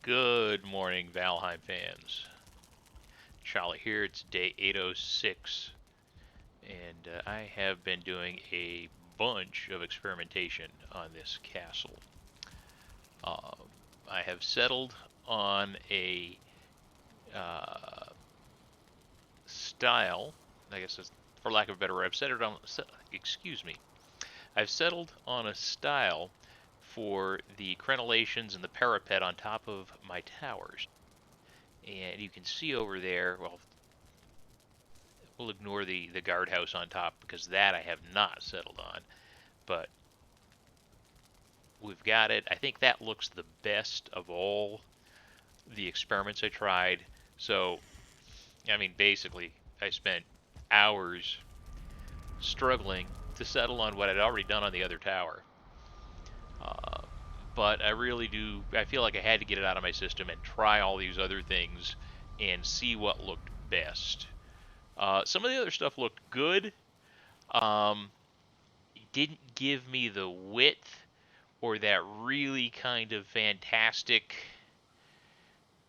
Good morning, Valheim fans. Charlie here. It's day 806, and I have been doing a bunch of experimentation on this castle. Uh, I have settled on a uh, style. I guess that's, for lack of a better word, excuse me. I've settled on a style for the crenellations and the parapet on top of my towers. And you can see over there, well, we'll ignore the guardhouse on top because that I have not settled on. But we've got it. I think that looks the best of all the experiments I tried. So, I mean, basically, I spent hours struggling to settle on what I'd already done on the other tower. Uh, but I really do, I feel like I had to get it out of my system and try all these other things and see what looked best. Some of the other stuff looked good. Um, it didn't give me the width or that really kind of fantastic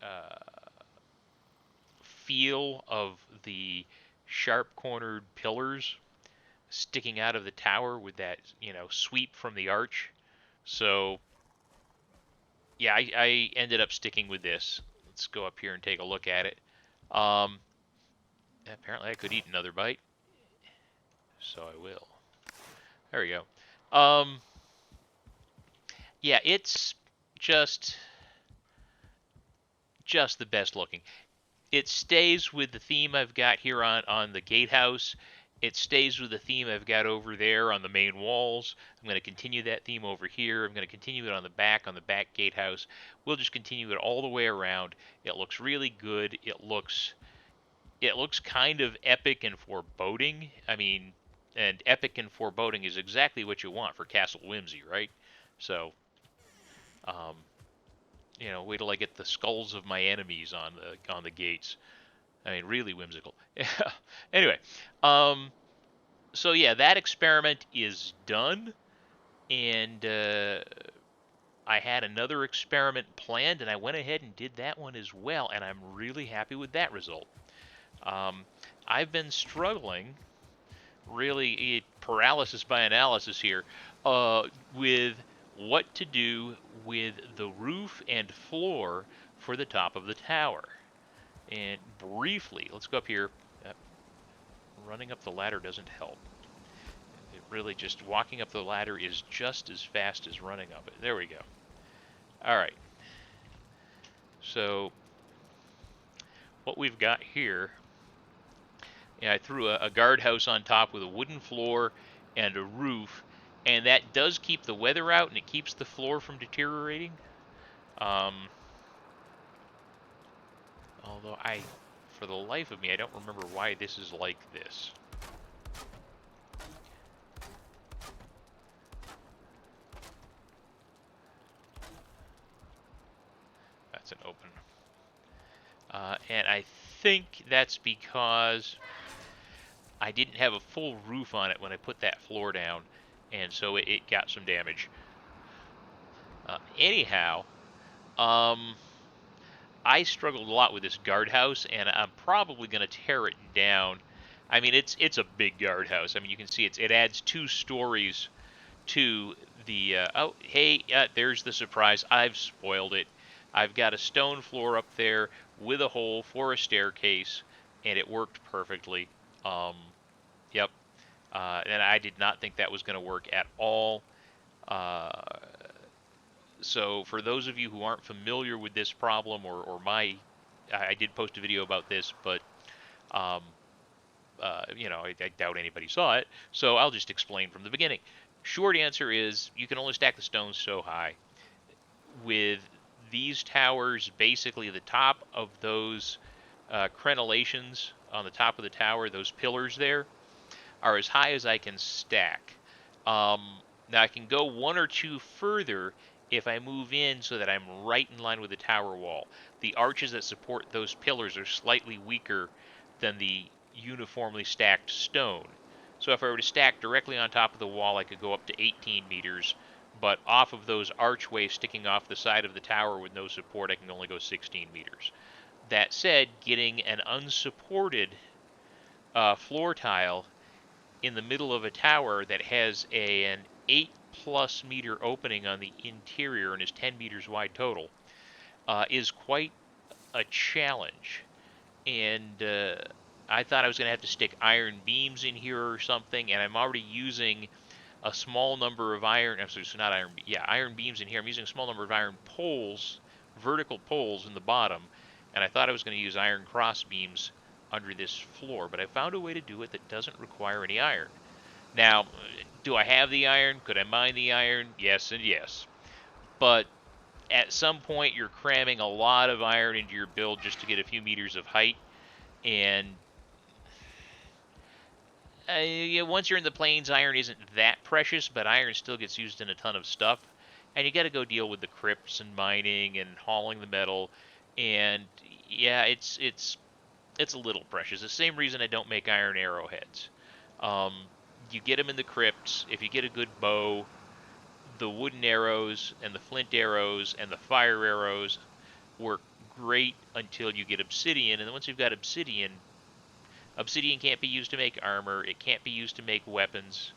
uh, feel of the sharp cornered pillars sticking out of the tower with that, sweep from the arch. So, yeah, I ended up sticking with this. Let's go up here and take a look at it. Um, Apparently, I could eat another bite, so I will. There we go. Yeah, it's just just the best looking. It stays with the theme I've got here on the gatehouse. It stays with the theme I've got over there on the main walls. I'm going to continue that theme over here. I'm going to continue it on the back gatehouse. We'll just continue it all the way around. It looks really good. It looks kind of epic and foreboding. I mean, and epic and foreboding is exactly what you want for Castle Whimsy, right? So, um, wait till I get the skulls of my enemies on the gates. I mean, really whimsical. Anyway, um, so yeah, that experiment is done, and I had another experiment planned, and I went ahead and did that one as well, and I'm really happy with that result. Um, I've been struggling, really paralysis by analysis here, with what to do with the roof and floor for the top of the tower. And briefly, let's go up here. Uh, Running up the ladder doesn't help. It really just walking up the ladder is just as fast as running up it. There we go. All right. So what we've got here, I threw a guardhouse on top with a wooden floor and a roof, and that does keep the weather out and it keeps the floor from deteriorating. Um, Although for the life of me, I don't remember why this is like this. That's an open. And I think that's because I didn't have a full roof on it when I put that floor down, and so it got some damage. Anyhow, um, I struggled a lot with this guardhouse, and I'm probably going to tear it down. I mean, it's a big guardhouse. I mean, you can see it adds 2 stories to the. Oh, hey, there's the surprise. I've spoiled it. I've got a stone floor up there with a hole for a staircase, and it worked perfectly. Um, yep. And I did not think that was going to work at all. Uh, so for those of you who aren't familiar with this problem, or I did post a video about this, but um, I doubt anybody saw it. So I'll just explain from the beginning. Short answer is you can only stack the stones so high. With these towers, basically the top of those crenellations on the top of the tower, those pillars there, are as high as I can stack. Now I can go 1 or 2 further if I move in so that I'm right in line with the tower wall. The arches that support those pillars are slightly weaker than the uniformly stacked stone. So if I were to stack directly on top of the wall, I could go up to 18 meters, but off of those archways sticking off the side of the tower with no support, I can only go 16 meters. That said, getting an unsupported floor tile in the middle of a tower that has an 8+ meter opening on the interior and is 10 meters wide total is quite a challenge. And I thought I was going to have to stick iron beams in here or something, and I'm already using a small number of iron, actually, so not iron, yeah, iron beams in here. I'm using a small number of iron poles, vertical poles in the bottom, and I thought I was going to use iron cross beams under this floor, but I found a way to do it that doesn't require any iron. Now, do I have the iron? Could I mine the iron? Yes and yes. But at some point, you're cramming a lot of iron into your build just to get a few meters of height, and yeah, once you're in the plains, iron isn't that precious, but iron still gets used in a ton of stuff. And you got to go deal with the crypts and mining and hauling the metal. And yeah, it's a little precious. The same reason I don't make iron arrowheads. Um, you get them in the crypts. If you get a good bow, the wooden arrows and the flint arrows and the fire arrows work great until you get obsidian. And then once you've got obsidian, obsidian can't be used to make armor. It can't be used to make weapons.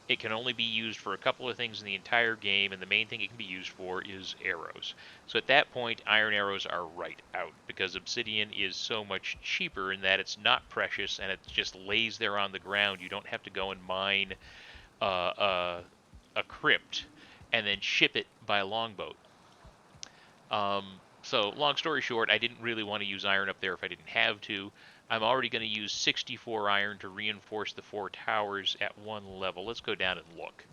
It can only be used for a couple of things in the entire game, and the main thing it can be used for is arrows. So at that point, iron arrows are right out, because obsidian is so much cheaper in that it's not precious, and it just lays there on the ground. You don't have to go and mine a crypt and then ship it by longboat. So long story short, I didn't really want to use iron up there if I didn't have to. I'm already going to use 64 iron to reinforce the 4 towers at one level. Let's go down and look.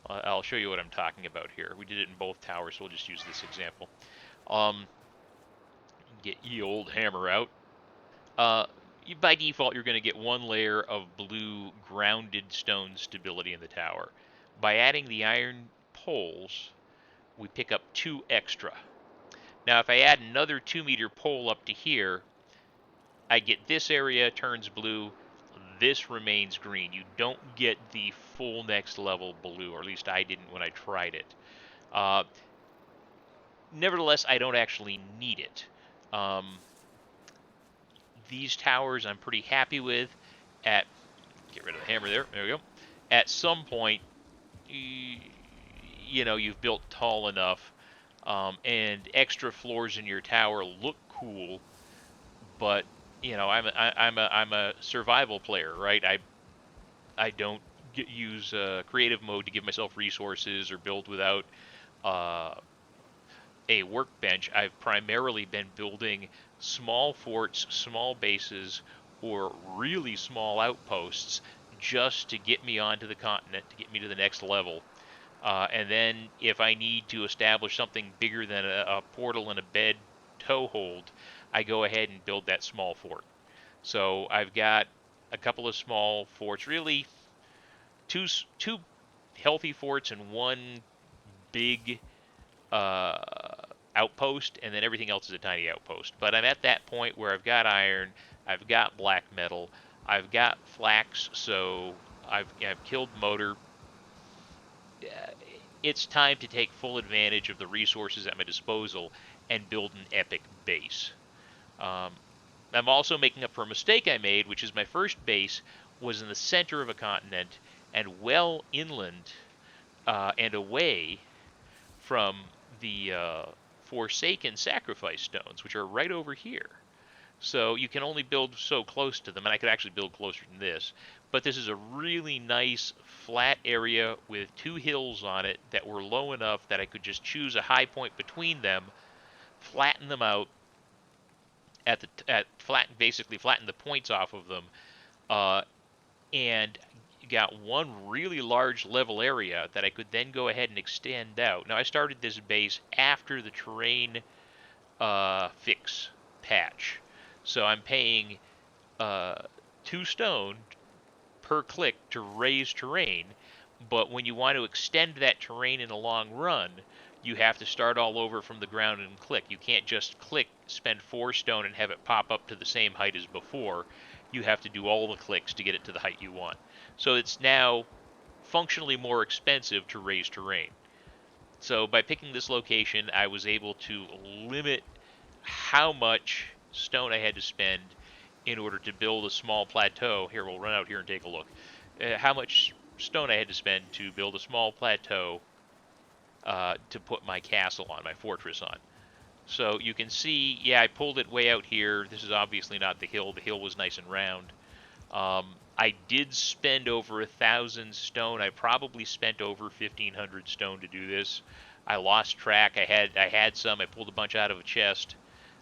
I'll show you what I'm talking about here. We did it in both towers, so we'll just use this example. Get ye old hammer out. By default, you're going to get one layer of blue grounded stone stability in the tower. By adding the iron poles, we pick up 2 extra. Now, if I add another 2-meter pole up to here, I get this area turns blue, this remains green. You don't get the full next level blue, or at least I didn't when I tried it. Nevertheless, I don't actually need it. These towers I'm pretty happy with. Get rid of the hammer there. There we go. At some point, you've built tall enough, and extra floors in your tower look cool, but I'm a survival player, right? I don't use creative mode to give myself resources or build without a workbench. I've primarily been building small forts, small bases, or really small outposts just to get me onto the continent, to get me to the next level. And then if I need to establish something bigger than a portal and a bed toehold, I go ahead and build that small fort. So I've got a couple of small forts, really two healthy forts and one big outpost, and then everything else is a tiny outpost. But I'm at that point where I've got iron, I've got black metal, I've got flax, so I've killed motor. It's time to take full advantage of the resources at my disposal and build an epic base. I'm also making up for a mistake I made, which is my first base was in the center of a continent and well inland and away from the Forsaken Sacrifice Stones, which are right over here. So you can only build so close to them, and I could actually build closer than this. But this is a really nice flat area with 2 hills on it that were low enough that I could just choose a high point between them, flatten them out, basically flatten the points off of them, and got one really large level area that I could then go ahead and extend out. Now I started this base after the terrain fix patch, so I'm paying 2 stone per click to raise terrain, but when you want to extend that terrain in a long run, you have to start all over from the ground and click. You can't just click, spend 4 stone, and have it pop up to the same height as before. You have to do all the clicks to get it to the height you want. So it's now functionally more expensive to raise terrain. So by picking this location, I was able to limit how much stone I had to spend in order to build a small plateau. Here, we'll run out here and take a look. How much stone I had to spend to build a small plateau to put my castle on, my fortress on. So you can see, yeah, I pulled it way out here. This is obviously not the hill. The hill was nice and round. I did spend over 1,000 stone. I probably spent over 1,500 stone to do this. I lost track. I had some. I pulled a bunch out of a chest.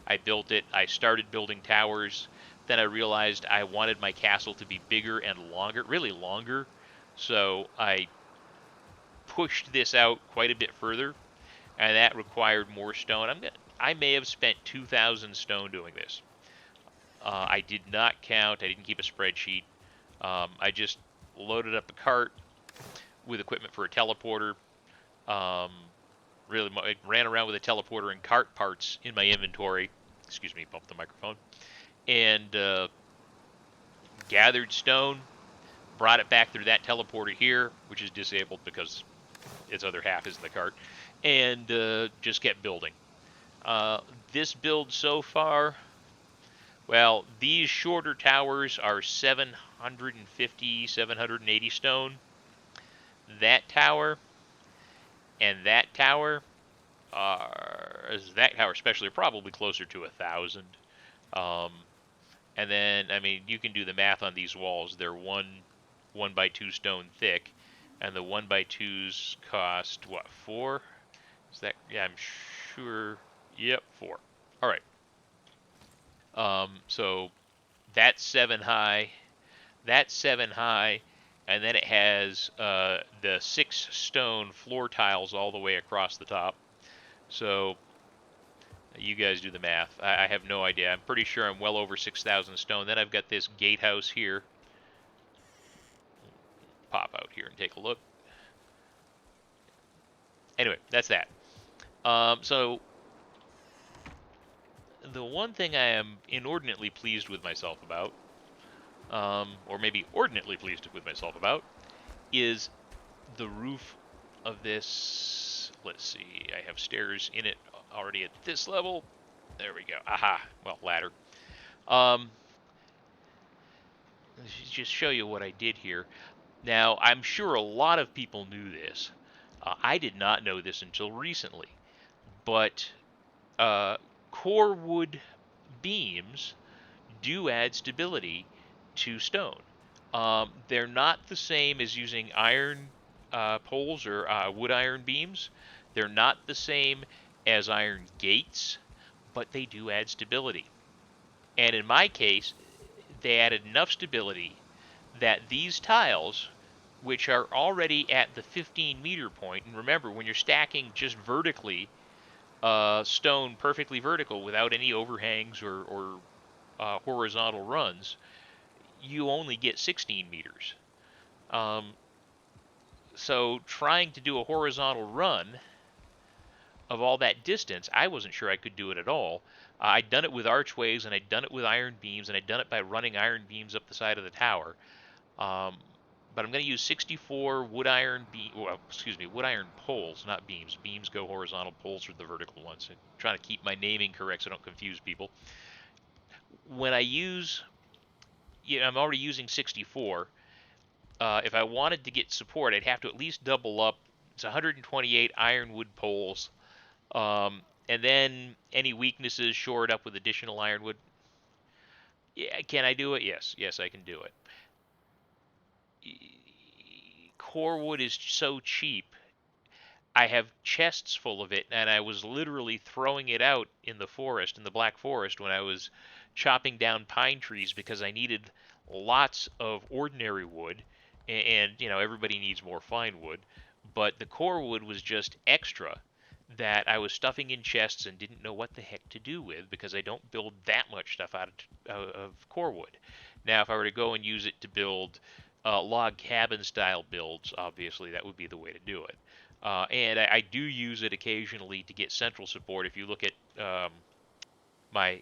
I built it. I started building towers. Then I realized I wanted my castle to be bigger and longer, really longer. So I pushed this out quite a bit further, and that required more stone. I may have spent 2,000 stone doing this. I did not count. I didn't keep a spreadsheet. I just loaded up a cart with equipment for a teleporter. Um, really, I ran around with a teleporter and cart parts in my inventory. Excuse me, bumped the microphone. And gathered stone, brought it back through that teleporter here, which is disabled because its other half is in the cart, and just kept building. Uh, this build so far, well, these shorter towers are 750, 780 stone. That tower and that tower that tower especially are probably closer to 1,000. Um, and then, I mean, you can do the math on these walls. They're 1 by 2 stone thick, and the 1 by 2s cost what, 4? Is that? Yeah, I'm sure. Yep, 4. All right. So that's 7 high. That's 7 high, and then it has the 6 stone floor tiles all the way across the top. So you guys do the math. I have no idea. I'm pretty sure I'm well over 6,000 stone. Then I've got this gatehouse here. Pop out here and take a look. Anyway, that's that. So the one thing I am inordinately pleased with myself about, or maybe ordinately pleased with myself about, is the roof of this. Let's see. I have stairs in it already at this level. There we go. Aha. Well, ladder. Um, let's just show you what I did here. Now, I'm sure a lot of people knew this. I did not know this until recently, but uh, core wood beams do add stability to stone. They're not the same as using iron poles or wood iron beams. They're not the same as iron gates, but they do add stability. And in my case, they added enough stability that these tiles, which are already at the 15-meter point, and remember, when you're stacking just vertically, stone perfectly vertical without any overhangs or horizontal runs, you only get 16 meters. Um, so trying to do a horizontal run of all that distance, I wasn't sure I could do it at all. I'd done it with archways, and I'd done it with iron beams, and I'd done it by running iron beams up the side of the tower. Um, but I'm going to use 64 wood iron poles, not beams. Beams go horizontal, poles are the vertical ones. I'm trying to keep my naming correct so I don't confuse people. When I use, I'm already using 64. If I wanted to get support, I'd have to at least double up. It's 128 ironwood poles, and then any weaknesses shored up with additional ironwood. Yeah, can I do it? Yes, I can do it. Core wood is so cheap. I have chests full of it, and I was literally throwing it out in the forest, in the Black Forest, when I was chopping down pine trees because I needed lots of ordinary wood, and everybody needs more fine wood, but the core wood was just extra that I was stuffing in chests and didn't know what the heck to do with because I don't build that much stuff out of core wood. Now, if I were to go and use it to build log cabin style builds, obviously that would be the way to do it. And I do use it occasionally to get central support. If you look at my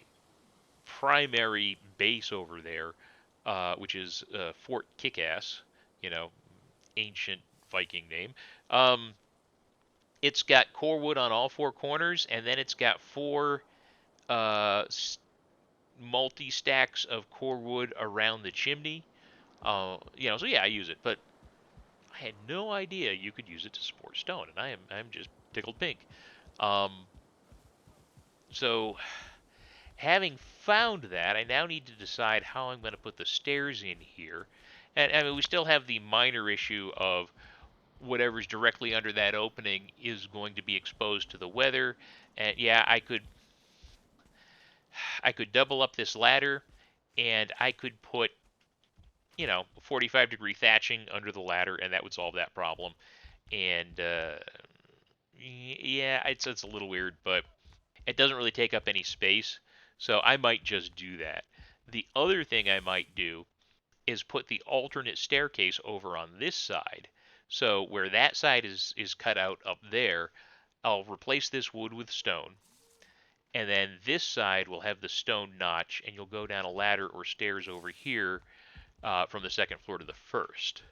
primary base over there, which is Fort Kickass, you know, ancient Viking name. Um, It's got core wood on all four corners, and then it's got four uh, multi stacks of core wood around the chimney. So yeah, I use it, but I had no idea you could use it to support stone, and I'm just tickled pink. Um, so having found that, I now need to decide how I'm going to put the stairs in here. And I mean, we still have the minor issue of whatever's directly under that opening is going to be exposed to the weather. And yeah, I could double up this ladder, and I could put 45-degree thatching under the ladder, and that would solve that problem. And yeah, it's a little weird, but it doesn't really take up any space, so I might just do that. The other thing I might do is put the alternate staircase over on this side. So where that side is cut out up there, I'll replace this wood with stone, and then this side will have the stone notch, and you'll go down a ladder or stairs over here from the second floor to the first.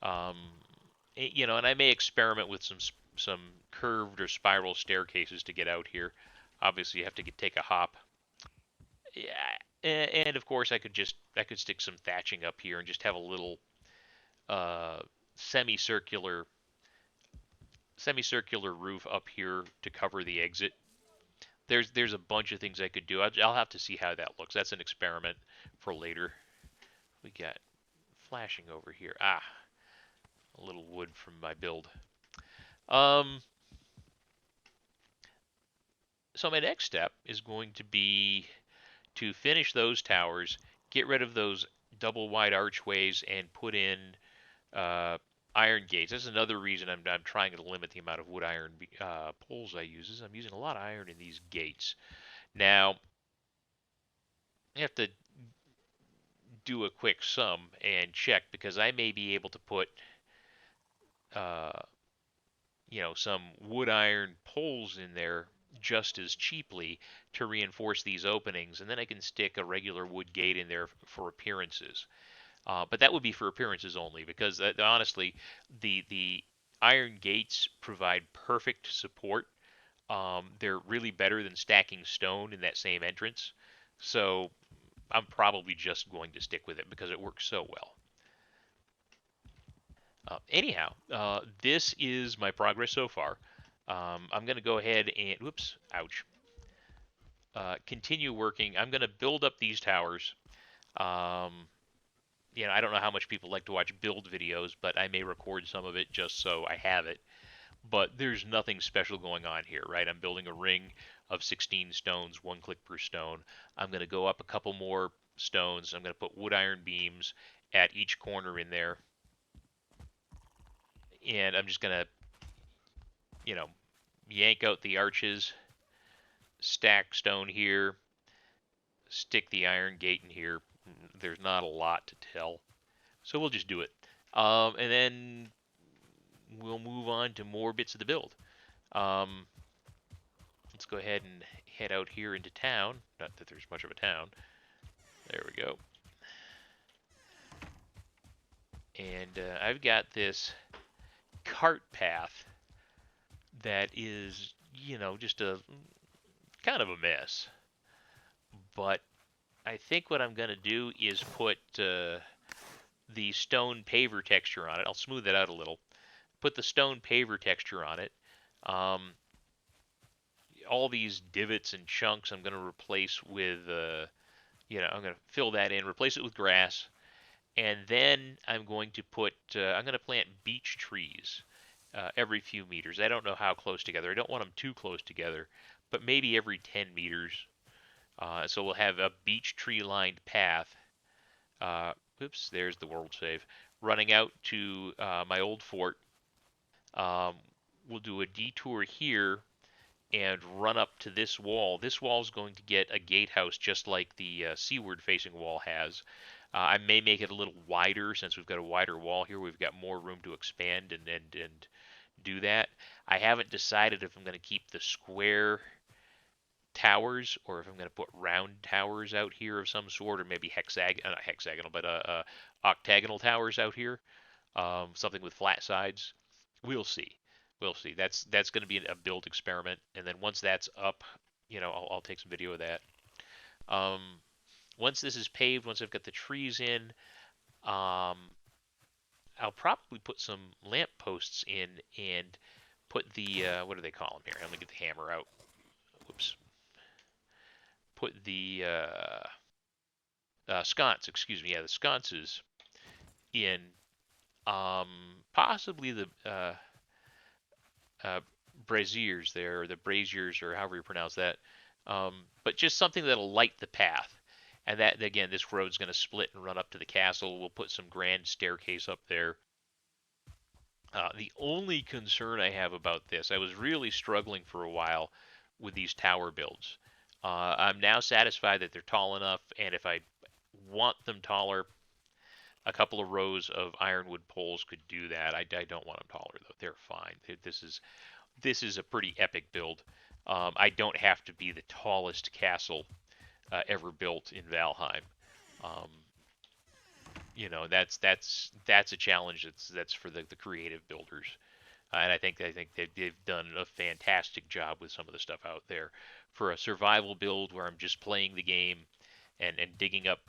Um, and I may experiment with some curved or spiral staircases to get out here. Obviously, you have to take a hop. Yeah, and of course, I could stick some thatching up here and just have a little uh, semicircular semicircular roof up here to cover the exit. There's a bunch of things I could do. I'll have to see how that looks. That's an experiment for later. We got flashing over here. A little wood from my build. Um, so my next step is going to be to finish those towers, get rid of those double wide archways, and put in uh, iron gates. That's another reason I'm trying to limit the amount of wood iron poles I use. Is I'm using a lot of iron in these gates. Now you have to do a quick sum and check because I may be able to put uh, some wood iron poles in there just as cheaply to reinforce these openings, and then I can stick a regular wood gate in there for appearances. But that would be for appearances only, because honestly, the iron gates provide perfect support. They're really better than stacking stone in that same entrance, so I'm probably just going to stick with it because it works so well. Anyhow, this is my progress so far. I'm going to go ahead and, whoops, ouch, continue working. I'm going to build up these towers. Um, I don't know how much people like to watch build videos, but I may record some of it just so I have it. But there's nothing special going on here, right? I'm building a ring of 16 stones, one click per stone. I'm going to go up a couple more stones. I'm going to put wood iron beams at each corner in there. And I'm just going to, you know, yank out the arches, stack stone here, stick the iron gate in here. There's not a lot to tell. So we'll just do it. And then we'll move on to more bits of the build. Um, let's go ahead and head out here into town. Not that there's much of a town. There we go. And I've got this cart path that is, just a kind of a mess. But I think what I'm going to do is put the stone paver texture on it. I'll smooth it out a little. Put the stone paver texture on it. Um, all these divots and chunks I'm going to replace with, I'm going to fill that in, replace it with grass, and then I'm going to plant beech trees every few meters. I don't know how close together. I don't want them too close together, but maybe every 10 meters. So we'll have a beech tree lined path. Uh, Oops, there's the world save. Running out to my old fort. Um, we'll do a detour here and run up to this wall. This wall is going to get a gatehouse just like the seaward facing wall has. I may make it a little wider since we've got a wider wall here. We've got more room to expand and do that. I haven't decided if I'm going to keep the square towers or if I'm going to put round towers out here of some sort, or maybe not hexagonal, but octagonal towers out here. Something with flat sides. We'll see. we'll see. That's going to be a build experiment, and then once that's up, I'll take some video of that. Um, Once this is paved, once I've got the trees in, um, I'll probably put some lamp posts in and put the what do they call them here? Let me get the hammer out. Whoops. Put the sconce, excuse me, yeah, the sconces in. Possibly the uh, braziers there, or the braziers, or however you pronounce that. But just something that'll light the path. And that, again, this road's going to split and run up to the castle. We'll put some grand staircase up there. The only concern I have about this, I was really struggling for a while with these tower builds. I'm now satisfied that they're tall enough, and if I want them taller, a couple of rows of ironwood poles could do that. I don't want them taller though; they're fine. This is a pretty epic build. I don't have to be the tallest castle ever built in Valheim. Um, that's a challenge that's for the creative builders. And I think they've done a fantastic job with some of the stuff out there for a survival build where I'm just playing the game and digging up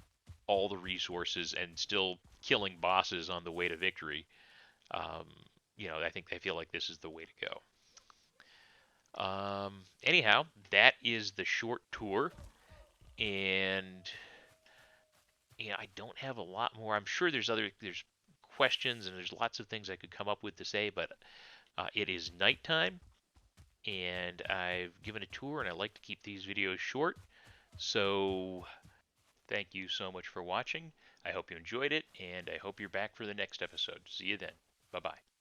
all the resources and still killing bosses on the way to victory. Um, I feel like this is the way to go. Anyhow, that is the short tour, and I don't have a lot more. I'm sure there's questions and there's lots of things I could come up with to say, but it is nighttime, and I've given a tour, and I like to keep these videos short. So thank you so much for watching. I hope you enjoyed it, and I hope you're back for the next episode. See you then. Bye bye.